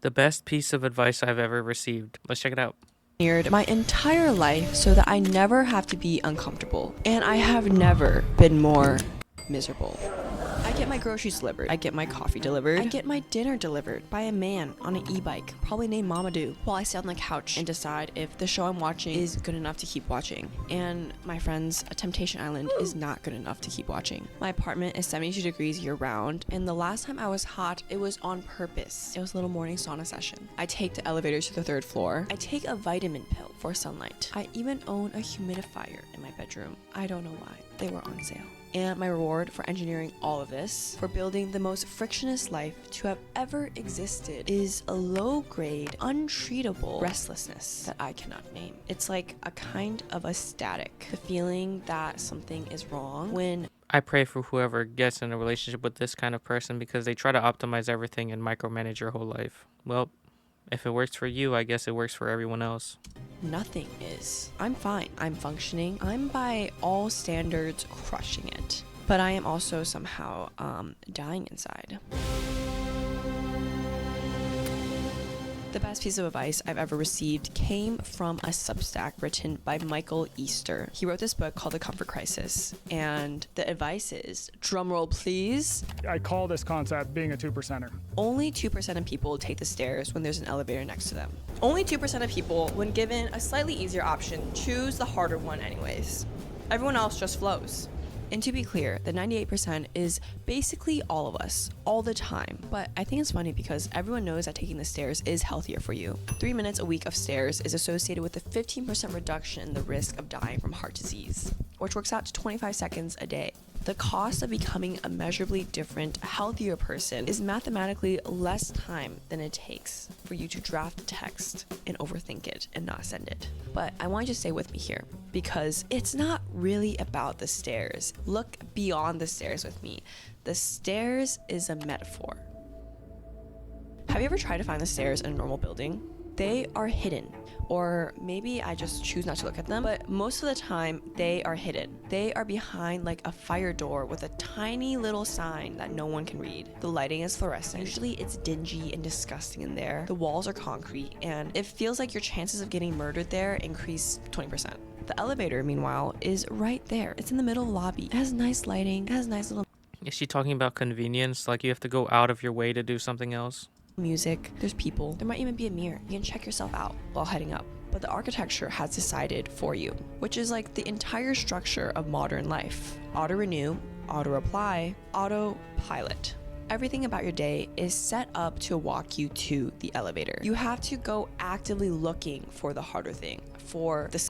The best piece of advice I've ever received. Let's check it out. My entire life so that I never have to be uncomfortable. And I have never been more miserable. I get my groceries delivered. I get my coffee delivered. I get my dinner delivered by a man on an e-bike, probably named Mamadou, while I sit on the couch and decide if the show I'm watching is good enough to keep watching. And my friends, A Temptation Island is not good enough to keep watching. My apartment is 72 degrees year round, and the last time I was hot, it was on purpose. It was a little morning sauna session. I take the elevator to the 3rd floor. I take a vitamin pill for sunlight. I even own a humidifier in my bedroom. I don't know why. They were on sale. And my reward for engineering all of this, for building the most frictionless life to have ever existed, is a low-grade, untreatable restlessness that I cannot name. It's like a kind of a static, the feeling that something is wrong when I pray for whoever gets in a relationship with this kind of person because they try to optimize everything and micromanage your whole life. Well, if it works for you, I guess it works for everyone else. nothing is. I'm fine. I'm functioning. I'm by all standards crushing it. But I am also somehow dying inside. The best piece of advice I've ever received came from a Substack written by Michael Easter. He wrote this book called The Comfort Crisis, and the advice is, drumroll please, I call this concept being a 2%er. only 2% of people take the stairs when there's an elevator next to them. Only 2% of people, when given a slightly easier option, choose the harder one anyways. Everyone else just flows. And to be clear, the 98% is basically all of us, all the time. But I think it's funny because everyone knows that taking the stairs is healthier for you. 3 minutes a week of stairs is associated with a 15% reduction in the risk of dying from heart disease, which works out to 25 seconds a day. The cost of becoming a measurably different, healthier person is mathematically less time than it takes for you to draft a text and overthink it and not send it. But I want you to stay with me here because it's not really about the stairs. Look beyond the stairs with me. The stairs is a metaphor. Have you ever tried to find the stairs in a normal building? They are hidden, or maybe I just choose not to look at them, but most of the time they are hidden. They are behind like a fire door with a tiny little sign that no one can read. The lighting is fluorescent. Usually it's dingy and disgusting in there. The walls are concrete, and it feels like your chances of getting murdered there increase 20%. The elevator, meanwhile, is right there. It's in the middle of the lobby. It has nice lighting. It has nice little Is she talking about convenience? Like you have to go out of your way to do something else? music, there's people, there might even be a mirror. You can check yourself out while heading up. But the architecture has decided for you, which is like the entire structure of modern life. Auto renew, auto reply, autopilot. Everything about your day is set up to walk you to the elevator. You have to go actively looking for the harder thing, for the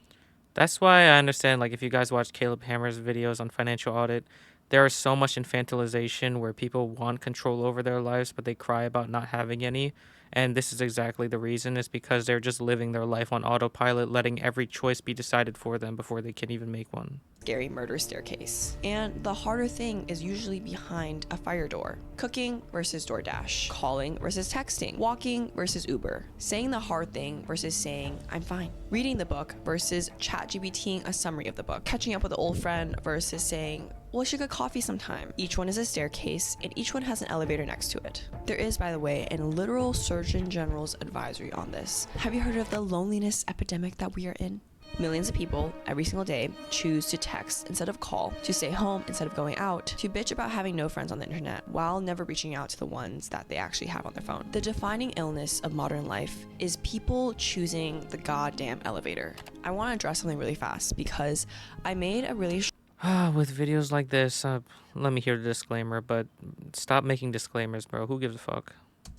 That's why I understand, like, if you guys watch Caleb Hammer's videos on financial audit, there is so much infantilization where people want control over their lives, but they cry about not having any. And this is exactly the reason, is because they're just living their life on autopilot, letting every choice be decided for them before they can even make one. scary murder staircase. And the harder thing is usually behind a fire door. Cooking versus DoorDash. Calling versus texting. Walking versus Uber. Saying the hard thing versus saying, I'm fine. Reading the book versus ChatGPTing a summary of the book. Catching up with an old friend versus saying, well, we should get coffee sometime. Each one is a staircase, and each one has an elevator next to it. There is, by the way, a literal Surgeon General's advisory on this. Have you heard of the loneliness epidemic that we are in? Millions of people every single day choose to text instead of call, to stay home instead of going out, to bitch about having no friends on the internet while never reaching out to the ones that they actually have on their phone. The defining illness of modern life is people choosing the goddamn elevator. I want to address something really fast because I made a really With videos like this, let me hear the disclaimer, but stop making disclaimers, bro. Who gives a fuck?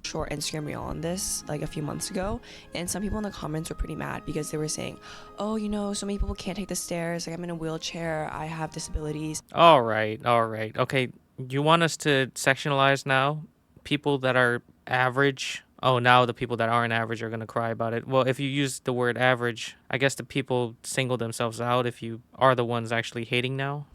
short Instagram reel on this like a few months ago, and some people in the comments were pretty mad because they were saying, oh, you know, so many people can't take the stairs, like I'm in a wheelchair, I have disabilities. All right. Okay, you want us to sectionalize now? People that are average. Oh, now the people that aren't average are going to cry about it. Well, if you use the word average, I guess the people single themselves out if you are the ones actually hating now.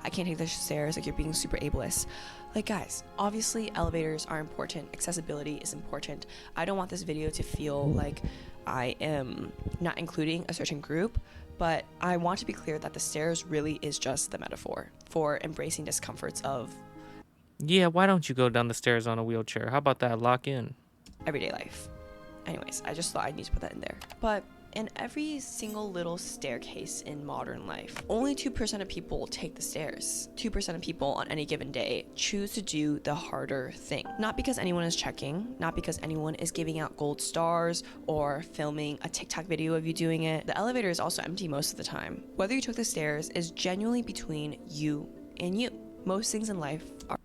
I can't take the stairs, like you're being super ableist. Like, guys, obviously elevators are important, accessibility is important. I don't want this video to feel like I am not including a certain group, but I want to be clear that the stairs really is just the metaphor for embracing discomforts of Yeah, why don't you go down the stairs on a wheelchair? How about that? Lock in. everyday life. Anyways, I just thought I need to put that in there. But in every single little staircase in modern life, only 2% of people take the stairs. 2% of people on any given day choose to do the harder thing. Not because anyone is checking, not because anyone is giving out gold stars or filming a TikTok video of you doing it. The elevator is also empty most of the time. Whether you took the stairs is genuinely between you and you. Most things in life are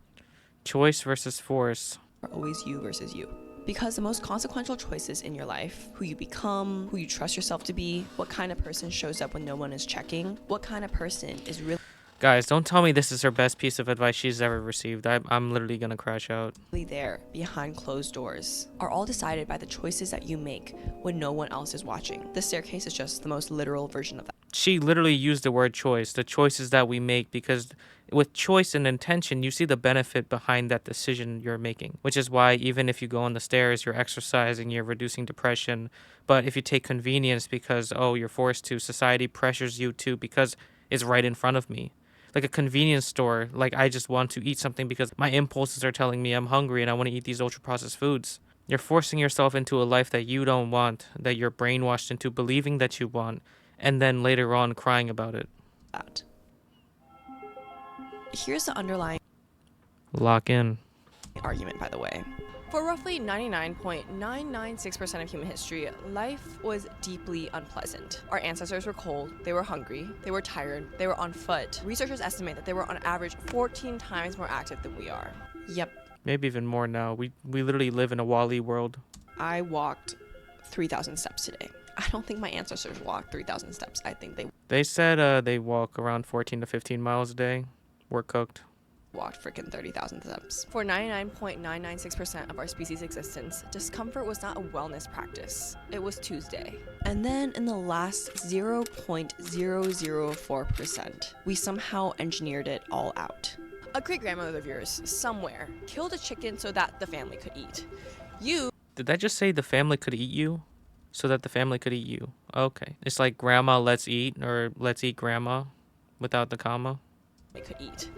Choice versus force. always you versus you. Because the most consequential choices in your life, who you become, who you trust yourself to be, what kind of person shows up when no one is checking, what kind of person is really Guys, don't tell me this is her best piece of advice she's ever received. I'm literally gonna crash out. there behind closed doors, are all decided by the choices that you make when no one else is watching. The staircase is just the most literal version of that. She literally used the word choice, the choices that we make, because with choice and intention, you see the benefit behind that decision you're making, which is why even if you go on the stairs, you're exercising, you're reducing depression. But if you take convenience because, oh, you're forced to, society pressures you to because it's right in front of me. Like a convenience store, like I just want to eat something because my impulses are telling me I'm hungry and I want to eat these ultra processed foods. You're forcing yourself into a life that you don't want, that you're brainwashed into believing that you want, and then later on crying about it. Here's the underlying Lock in. argument, by the way. For roughly 99.996% of human history, life was deeply unpleasant. Our ancestors were cold, they were hungry, they were tired, they were on foot. Researchers estimate that they were on average 14 times more active than we are. Yep. Maybe even more now. We literally live in a Wall-E world. I walked 3,000 steps today. I don't think my ancestors walked 3,000 steps. I think They said they walk around 14 to 15 miles a day. We're cooked. walked freaking 30,000 steps. For 99.996% of our species' existence, discomfort was not a wellness practice. It was Tuesday. And then in the last 0.004%, we somehow engineered it all out. A great grandmother of yours, somewhere, killed a chicken so that the family could eat. You Did that just say the family could eat you? So that the family could eat you. Okay. It's like grandma, let's eat, or let's eat grandma without the comma. could eat.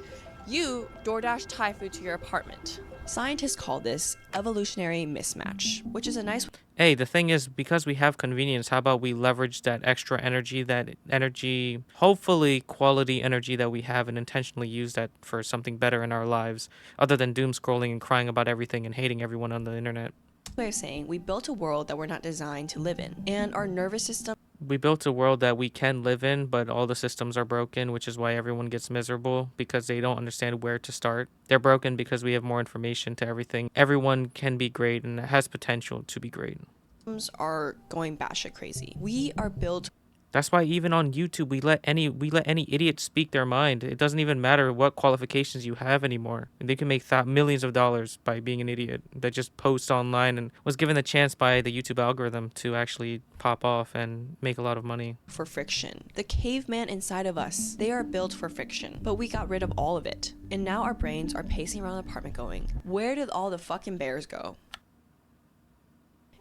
You DoorDash Thai food to your apartment. Scientists call this evolutionary mismatch, which is a nice Hey, the thing is, because we have convenience, how about we leverage that extra energy, hopefully quality energy that we have, and intentionally use that for something better in our lives, other than doom scrolling and crying about everything and hating everyone on the internet. way of saying we built a world that we're not designed to live in, and our nervous system We built a world that we can live in, but all the systems are broken, which is why everyone gets miserable, because they don't understand where to start. They're broken because we have more information to everything. Everyone can be great and has potential to be great. are going batshit crazy. We are built That's why even on YouTube, we let any idiot speak their mind. It doesn't even matter what qualifications you have anymore. And they can make millions of dollars by being an idiot that just posts online and was given the chance by the YouTube algorithm to actually pop off and make a lot of money. for friction. The caveman inside of us, they are built for friction, but we got rid of all of it. And now our brains are pacing around the apartment going, where did all the fucking bears go?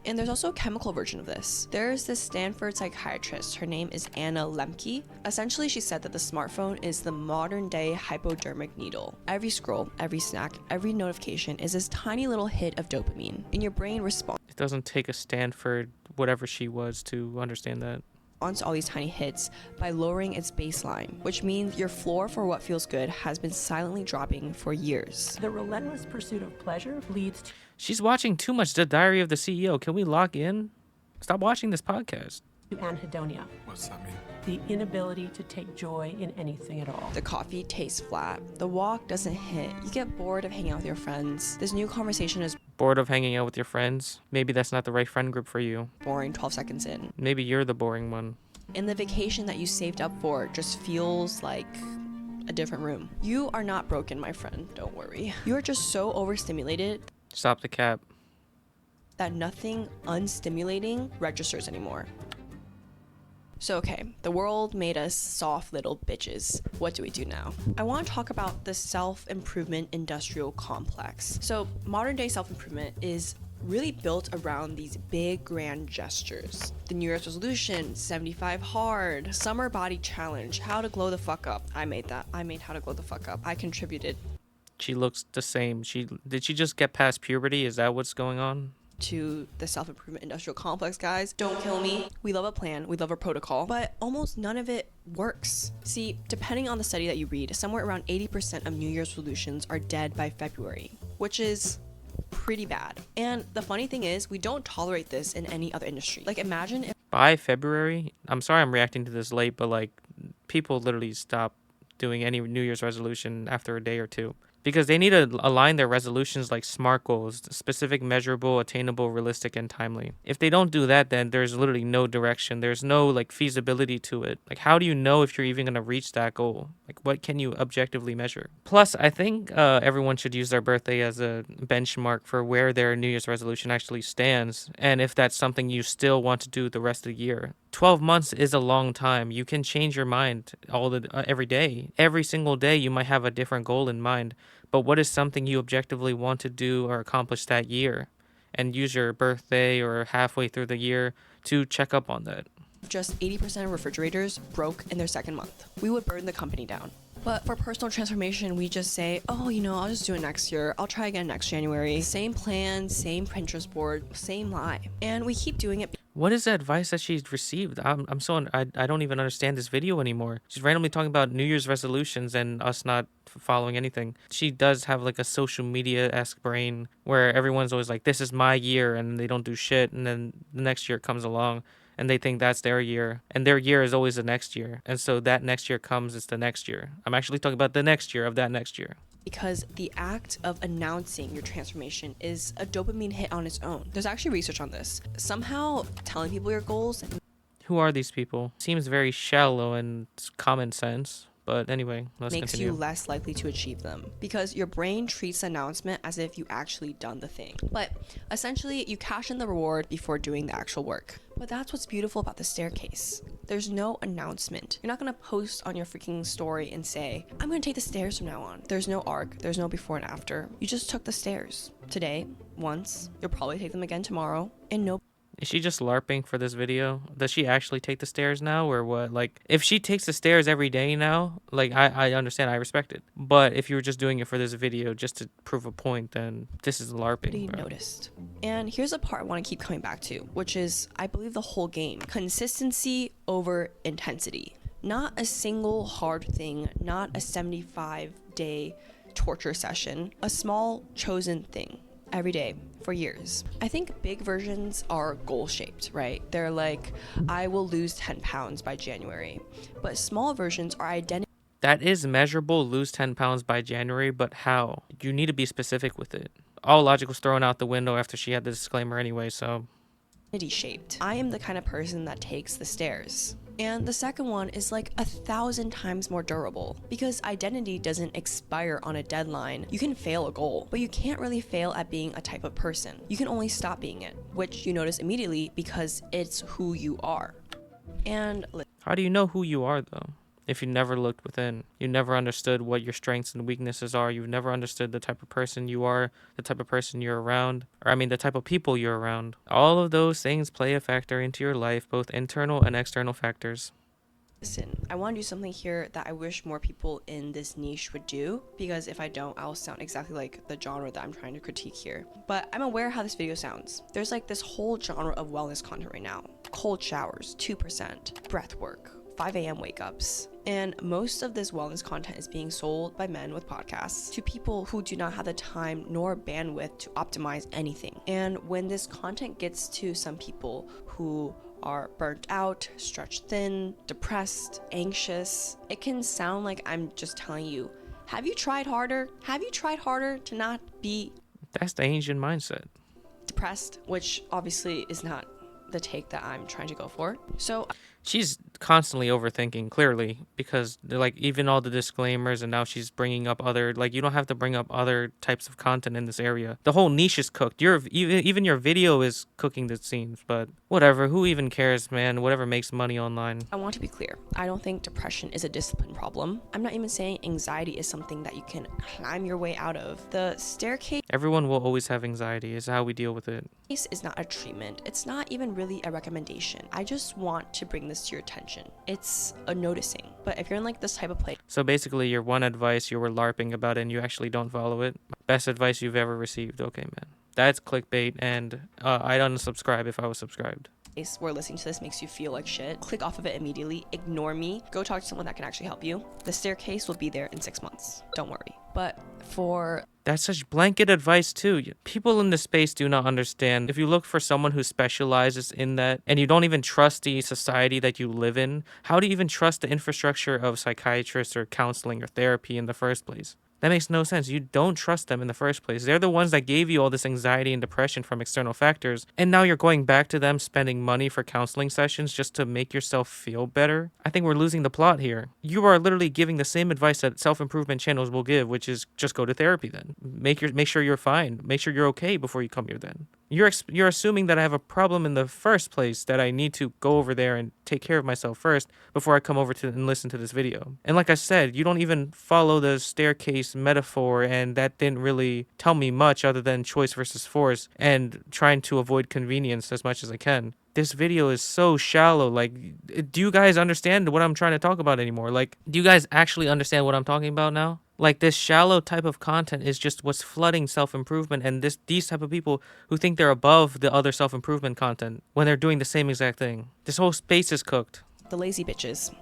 And there's also a chemical version of this. There's this Stanford psychiatrist. Her name is Anna Lemke. Essentially, she said that the smartphone is the modern day hypodermic needle. Every scroll, every snack, every notification is this tiny little hit of dopamine, and your brain responds It doesn't take a Stanford, whatever she was, to understand that. to all these tiny hits by lowering its baseline, which means your floor for what feels good has been silently dropping for years. The relentless pursuit of pleasure leads She's watching too much The Diary of the CEO. Can we lock in? Stop watching this podcast. to anhedonia, What's that mean? the inability to take joy in anything at all. The coffee tastes flat. The walk doesn't hit. You get bored of hanging out with your friends. This new conversation is Bored of hanging out with your friends? Maybe that's not the right friend group for you. boring 12 seconds in. Maybe you're the boring one. And the vacation that you saved up for just feels like a different room. You are not broken, my friend. Don't worry. You are just so overstimulated Stop the cap. that nothing unstimulating registers anymore. So, okay, the world made us soft little bitches. What do we do now? I want to talk about the self-improvement industrial complex. So, modern day self-improvement is really built around these big grand gestures. The New Year's resolution, 75 hard, summer body challenge, how to glow the fuck up. I made that. I made how to glow the fuck up. I contributed. She looks the same. Did she just get past puberty? Is that what's going on? to the self-improvement industrial complex, guys. Don't kill me. We love a plan, we love a protocol, but almost none of it works. See, depending on the study that you read, somewhere around 80% of New Year's resolutions are dead by February, which is pretty bad. And the funny thing is, we don't tolerate this in any other industry. Like, imagine if By February, I'm sorry I'm reacting to this late, but like people literally stop doing any New Year's resolution after a day or two. Because they need to align their resolutions like SMART goals, specific, measurable, attainable, realistic, and timely. If they don't do that, then there's literally no direction. There's no like feasibility to it. Like, how do you know if you're even going to reach that goal? Like, what can you objectively measure? Plus, I think everyone should use their birthday as a benchmark for where their New Year's resolution actually stands, and if that's something you still want to do the rest of the year. 12 months is a long time. You can change your mind every day. Every single day you might have a different goal in mind. But what is something you objectively want to do or accomplish that year? And use your birthday or halfway through the year to check up on that. just 80% of refrigerators broke in their second month, we would burn the company down. But for personal transformation, we just say, oh, I'll just do it next year. I'll try again next January. Same plan, same Pinterest board, same lie. And we keep doing it. What is the advice that she's received? I don't even understand this video anymore. She's randomly talking about New Year's resolutions and us not following anything. She does have like a social media-esque brain where everyone's always like, this is my year, and they don't do shit. And then the next year comes along and they think that's their year, and their year is always the next year. And so that next year comes, it's the next year. I'm actually talking about the next year of that next year. Because the act of announcing your transformation is a dopamine hit on its own. There's actually research on this. Somehow telling people your goals. Who are these people? Seems very shallow and common sense. But anyway, let's makes continue. you less likely to achieve them because your brain treats the announcement as if you actually done the thing. But essentially, you cash in the reward before doing the actual work. But that's what's beautiful about the staircase. There's no announcement. You're not gonna post on your freaking story and say, I'm gonna take the stairs from now on. There's no arc, there's no before and after. You just took the stairs. Today, once, you'll probably take them again tomorrow, and no. Is she just LARPing for this video? Does she actually take the stairs now or what? Like, if she takes the stairs every day now, like, I understand, I respect it. But if you were just doing it for this video just to prove a point, then this is LARPing, bro. Noticed. And here's a part I want to keep coming back to, which is, I believe, the whole game. Consistency over intensity. Not a single hard thing, not a 75-day torture session, a small chosen thing. Every day for years. I think big versions are goal shaped, right? They're like, I will lose 10 pounds by January. But small versions are identity. That is measurable, lose 10 pounds by January, but how? You need to be specific with it. All logic was thrown out the window after she had the disclaimer anyway, so. Shaped. I am the kind of person that takes the stairs. And the second one is like 1,000 times more durable because identity doesn't expire on a deadline. You can fail a goal, but you can't really fail at being a type of person. You can only stop being it, which you notice immediately because it's who you are. And how do you know who you are though? If you never looked within, you never understood what your strengths and weaknesses are. You've never understood the type of person you are, the type of person you're around, the type of people you're around. All of those things play a factor into your life, both internal and external factors. Listen, I want to do something here that I wish more people in this niche would do, because if I don't, I'll sound exactly like the genre that I'm trying to critique here. But I'm aware how this video sounds. There's like this whole genre of wellness content right now. Cold showers, 2%, breath work, 5 a.m. wake-ups. And most of this wellness content is being sold by men with podcasts to people who do not have the time nor bandwidth to optimize anything. And when this content gets to some people who are burnt out, stretched thin, depressed, anxious, it can sound like I'm just telling you, have you tried harder? Have you tried harder to not be... That's the Asian mindset. Depressed, which obviously is not the take that I'm trying to go for. So she's constantly overthinking, clearly, because they're like even all the disclaimers, and now she's bringing up other, like, you don't have to bring up other types of content in this area. The whole niche is cooked. Even your video is cooking the scenes, but whatever, who even cares, man? Whatever makes money online. I want to be clear. I don't think depression is a discipline problem. I'm not even saying anxiety is something that you can climb your way out of. The staircase... Everyone will always have anxiety. It's how we deal with it. Is not a treatment. It's not even really a recommendation. I just want to bring this to your attention. It's a noticing. But if you're in like this type of place... So basically your one advice you were LARPing about it and you actually don't follow it. Best advice you've ever received. Okay, man. That's clickbait, and I'd unsubscribe if I was subscribed. Where listening to this makes you feel like shit, click off of it immediately, ignore me, go talk to someone that can actually help you. The staircase will be there in 6 months. Don't worry. But for That's such blanket advice too. People in this space do not understand. If you look for someone who specializes in that and you don't even trust the society that you live in, how do you even trust the infrastructure of psychiatrists or counseling or therapy in the first place? That makes no sense. You don't trust them in the first place. They're the ones that gave you all this anxiety and depression from external factors. And now you're going back to them spending money for counseling sessions just to make yourself feel better. I think we're losing the plot here. You are literally giving the same advice that self-improvement channels will give, which is just go to therapy then. Make sure you're fine. Make sure you're okay before you come here then. You're assuming that I have a problem in the first place, that I need to go over there and take care of myself first before I come over to and listen to this video. And like I said, you don't even follow the staircase metaphor, and that didn't really tell me much other than choice versus force and trying to avoid convenience as much as I can. This video is so shallow. Like, do you guys understand what I'm trying to talk about anymore? Like, do you guys actually understand what I'm talking about now? Like, this shallow type of content is just what's flooding self-improvement, and these type of people who think they're above the other self-improvement content when they're doing the same exact thing. This whole space is cooked. the lazy bitches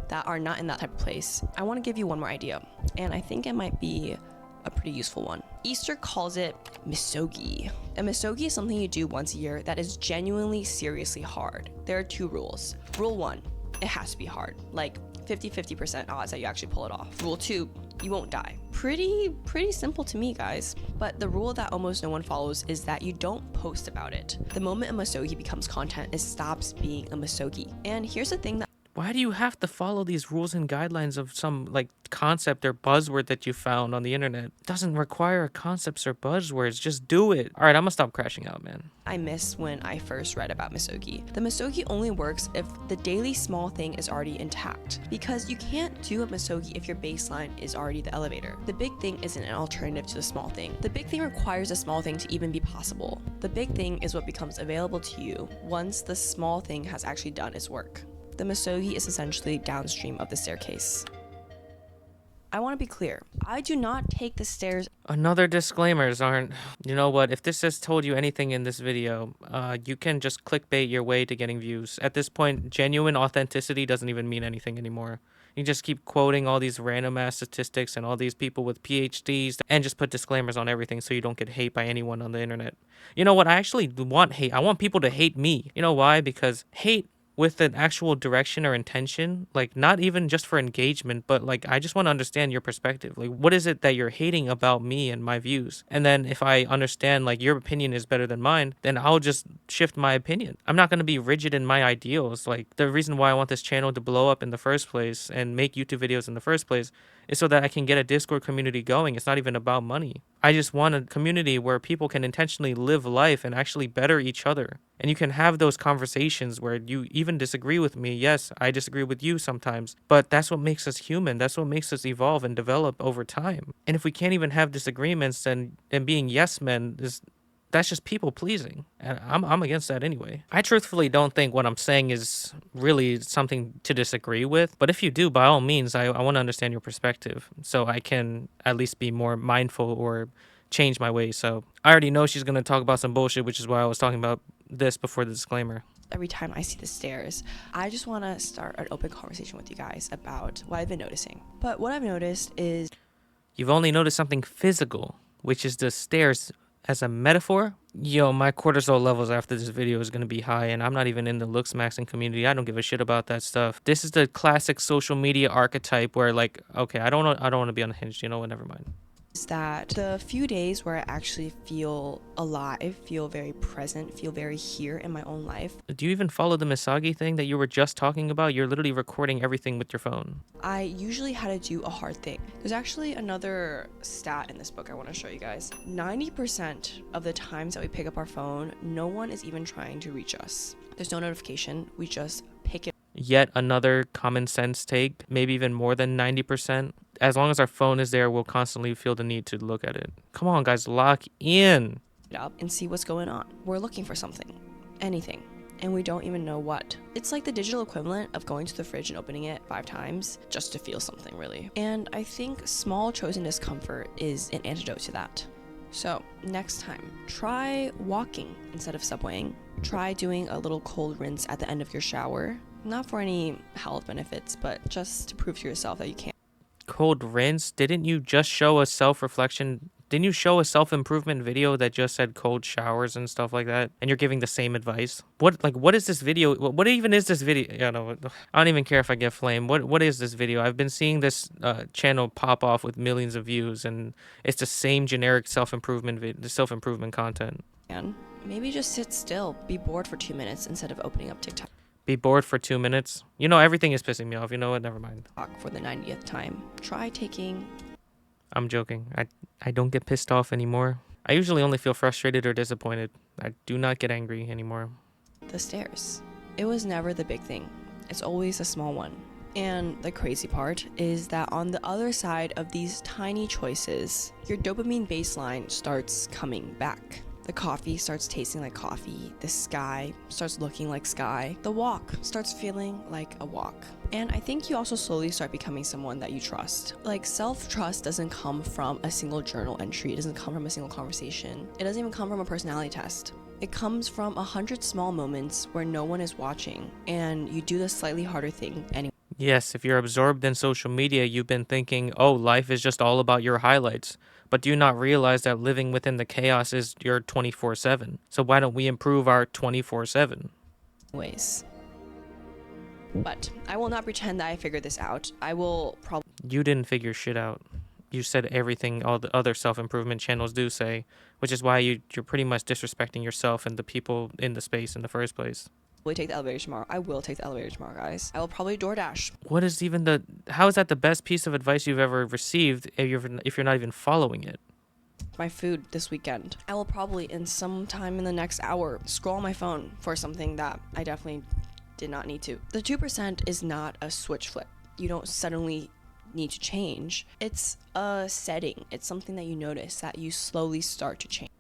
that are not in that type of place, I want to give you one more idea, and I think it might be a pretty useful one. Easter calls it misogi. A misogi is something you do once a year that is genuinely seriously hard. There are 2 rules. Rule 1, it has to be hard, like 50-50% odds that you actually pull it off. Rule 2, you won't die. Pretty simple to me, guys. But the rule that almost no one follows is that you don't post about it. The moment a misogi becomes content, it stops being a misogi. And here's the thing that Why do you have to follow these rules and guidelines of some like concept or buzzword that you found on the internet? It doesn't require concepts or buzzwords. Just do it. All right, I'm gonna stop crashing out, man. I missed when I first read about misogi. The misogi only works if the daily small thing is already intact, because you can't do a misogi if your baseline is already the elevator. The big thing isn't an alternative to the small thing. The big thing requires the small thing to even be possible. The big thing is what becomes available to you once the small thing has actually done its work. The misogi is essentially downstream of the staircase. I want to be clear. I do not take the stairs. Another disclaimers aren't. You know what? If this has told you anything in this video, you can just clickbait your way to getting views. At this point, genuine authenticity doesn't even mean anything anymore. You just keep quoting all these random ass statistics and all these people with PhDs and just put disclaimers on everything so you don't get hate by anyone on the internet. You know what? I actually want hate. I want people to hate me. You know why? Because hate with an actual direction or intention, like not even just for engagement, but like I just want to understand your perspective. Like, what is it that you're hating about me and my views? And then if I understand like your opinion is better than mine, then I'll just shift my opinion. I'm not going to be rigid in my ideals. Like, the reason why I want this channel to blow up in the first place and make YouTube videos in the first place is so that I can get a Discord community going. It's not even about money. I just want a community where people can intentionally live life and actually better each other. And you can have those conversations where you even disagree with me. Yes, I disagree with you sometimes, but that's what makes us human. That's what makes us evolve and develop over time. And if we can't even have disagreements, then being yes men that's just people pleasing, and I'm against that anyway. I truthfully don't think what I'm saying is really something to disagree with, but if you do, by all means, I want to understand your perspective so I can at least be more mindful or change my ways. So I already know she's going to talk about some bullshit, which is why I was talking about this before the disclaimer. Every time I see the stairs, I just want to start an open conversation with you guys about what I've been noticing. But what I've noticed is you've only noticed something physical, which is the stairs as a metaphor. Yo, my cortisol levels after this video is going to be high, and I'm not even in the looks maxing community. I don't give a shit about that stuff. This is the classic social media archetype where like, okay, I don't want to be unhinged. You know what? Never mind. that the few days where I actually feel alive, feel very present, feel very here in my own life. Do you even follow the Misagi thing that you were just talking about? You're literally recording everything with your phone. I usually had to do a hard thing. There's actually another stat in this book I want to show you guys. 90% of the times that we pick up our phone, no one is even trying to reach us. There's no notification. We just pick it. Yet another common sense take, maybe even more than 90%. As long as our phone is there, we'll constantly feel the need to look at it. Come on, guys, lock in. Up and see what's going on. We're looking for something, anything, and we don't even know what. It's like the digital equivalent of going to the fridge and opening it 5 times just to feel something, really. And I think small chosen discomfort is an antidote to that. So, next time, try walking instead of subwaying. Try doing a little cold rinse at the end of your shower. Not for any health benefits, but just to prove to yourself that you can. Cold rinse? Didn't you just show a self-reflection? Didn't you show a self-improvement video that just said cold showers and stuff like that? And you're giving the same advice? What is this video? What even is this video? Yeah, no, I don't even care if I get flamed. What is this video? I've been seeing this channel pop off with millions of views, and it's the same generic self-improvement content. Maybe just sit still, be bored for 2 minutes instead of opening up TikTok Be bored for 2 minutes? You know, everything is pissing me off. You know what? Never mind. for the 90th time. Try taking I'm joking. I don't get pissed off anymore. I usually only feel frustrated or disappointed. I do not get angry anymore. the stairs. It was never the big thing. It's always a small one. And the crazy part is that on the other side of these tiny choices, your dopamine baseline starts coming back. The coffee starts tasting like coffee. The sky starts looking like sky. The walk starts feeling like a walk. And I think you also slowly start becoming someone that you trust. Like, self-trust doesn't come from a single journal entry. It doesn't come from a single conversation. It doesn't even come from a personality test. It comes from 100 small moments where no one is watching and you do the slightly harder thing anyway. Yes, if you're absorbed in social media, you've been thinking, oh, life is just all about your highlights. But do you not realize that living within the chaos is your 24/7? So why don't we improve our 24/7? Ways. But I will not pretend that I figured this out. I will probably You didn't figure shit out. You said everything all the other self-improvement channels do say, which is why you're pretty much disrespecting yourself and the people in the space in the first place. take the elevator tomorrow. I will take the elevator tomorrow, guys. I will probably DoorDash What is even how is that the best piece of advice you've ever received if you're not even following it? my food this weekend. I will probably, in some time in the next hour, scroll on my phone for something that I definitely did not need to. The 2% is not a switch flip. You don't suddenly need to change. It's a setting. It's something that you notice that you slowly start to change.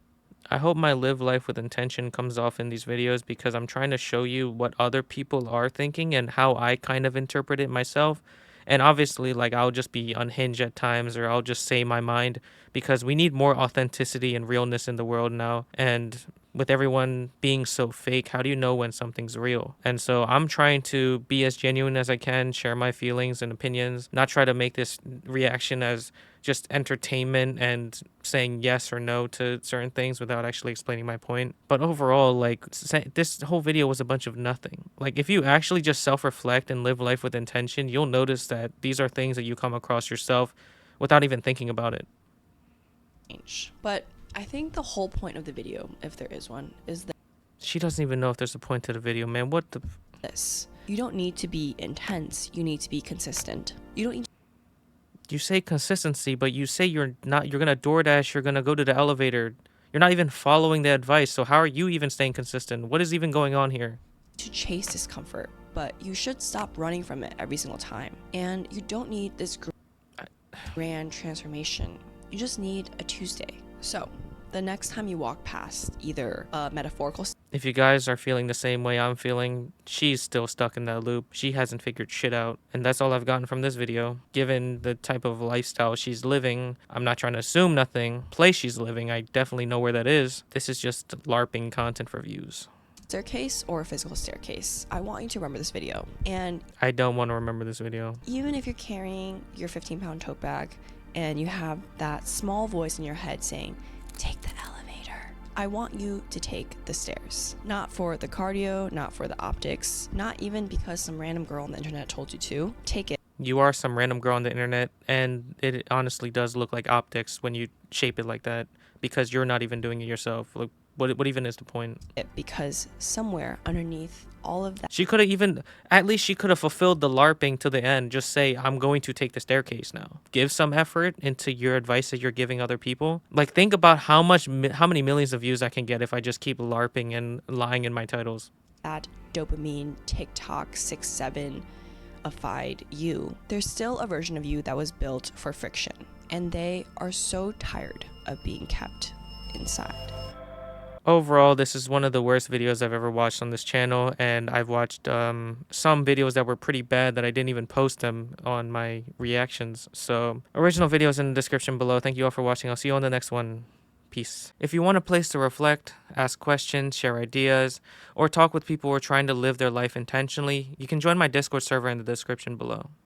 I hope my live life with intention comes off in these videos because I'm trying to show you what other people are thinking and how I kind of interpret it myself. And obviously, like, I'll just be unhinged at times or I'll just say my mind because we need more authenticity and realness in the world now. And with everyone being so fake, how do you know when something's real? And so I'm trying to be as genuine as I can, share my feelings and opinions, not try to make this reaction as just entertainment and saying yes or no to certain things without actually explaining my point. But overall, like, this whole video was a bunch of nothing. Like, if you actually just self-reflect and live life with intention, you'll notice that these are things that you come across yourself without even thinking about it. But I think the whole point of the video, if there is one, is She doesn't even know if there's a point to the video, man. What the... this. You don't need to be intense. You need to be consistent. You don't need You say consistency, but you say you're gonna DoorDash, you're gonna go to the elevator. You're not even following the advice, so how are you even staying consistent? What is even going on here? to chase discomfort, but you should stop running from it every single time. And you don't need this grand transformation. You just need a Tuesday. So, the next time you walk past either a metaphorical If you guys are feeling the same way I'm feeling, she's still stuck in that loop. She hasn't figured shit out. And that's all I've gotten from this video. Given the type of lifestyle she's living, I'm not trying to assume nothing. Place she's living, I definitely know where that is. This is just LARPing content for views. staircase or a physical staircase, I want you to remember this video. And I don't want to remember this video. even if you're carrying your 15-pound tote bag and you have that small voice in your head saying, take the elevator, I want you to take the stairs. Not for the cardio, not for the optics, not even because some random girl on the internet told you to. Take it. You are some random girl on the internet, and it honestly does look like optics when you shape it like that, because you're not even doing it yourself. Like, what even is the point? Because somewhere underneath all of that, She could have even, at least she could have fulfilled the LARPing to the end. Just say, I'm going to take the staircase now. Give some effort into your advice that you're giving other people. Like, think about how many millions of views I can get if I just keep LARPing and lying in my titles. that dopamine TikTok 6-7ified you, there's still a version of you that was built for friction, and they are so tired of being kept inside. Overall, this is one of the worst videos I've ever watched on this channel, and I've watched some videos that were pretty bad that I didn't even post them on my reactions. So, original videos in the description below. Thank you all for watching. I'll see you on the next one. Peace. If you want a place to reflect, ask questions, share ideas, or talk with people who are trying to live their life intentionally, you can join my Discord server in the description below.